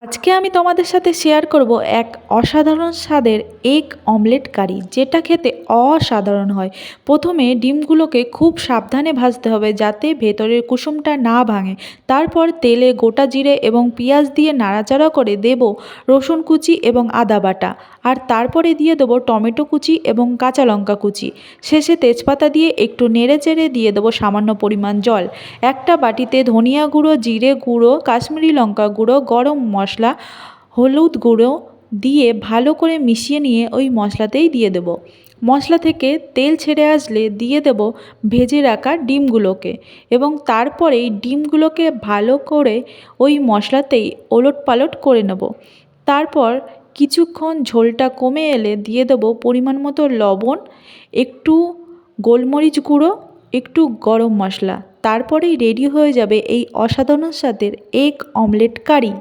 আজকে আমি তোমাদের সাথে শেয়ার করব এক অসাধারণ স্বাদের এগ অমলেট কারি, যেটা খেতে অসাধারণ হয়। প্রথমে ডিমগুলোকে খুব সাবধানে ভাজতে হবে যাতে ভেতরের কুসুমটা না ভাঙে। তারপর তেলে গোটা জিরে এবং পেঁয়াজ দিয়ে নাড়াচাড়া করে দেব রসুন কুচি এবং আদা বাটা, আর তারপরে দিয়ে দেবো টমেটো কুচি এবং কাঁচা লঙ্কা কুচি। শেষে তেজপাতা দিয়ে একটু নেড়ে চেড়ে দিয়ে দেবো সামান্য পরিমাণ জল। একটা বাটিতে ধনিয়া গুঁড়ো, জিরে গুঁড়ো, কাশ্মীরি লঙ্কা গুঁড়ো, গরম মশলা, হলুদ গুঁড়ো দিয়ে ভালো করে মিশিয়ে নিয়ে ওই মশলাতেই দিয়ে দেবো। মশলা থেকে তেল ছেড়ে আসলে দিয়ে দেব ভেজে রাখা ডিমগুলোকে, এবং তারপরেই ডিমগুলোকে ভালো করে ওই মশলাতেই ওলটপালট করে নেব। তারপর কিছুক্ষণ ঝোলটা কমে এলে দিয়ে দেব পরিমাণ মতো লবণ, একটু গোলমরিচ গুঁড়ো, একটু গরম মশলা। তারপরেই রেডি হয়ে যাবে এই অসাধারণ স্বাদের এগ অমলেট কারি।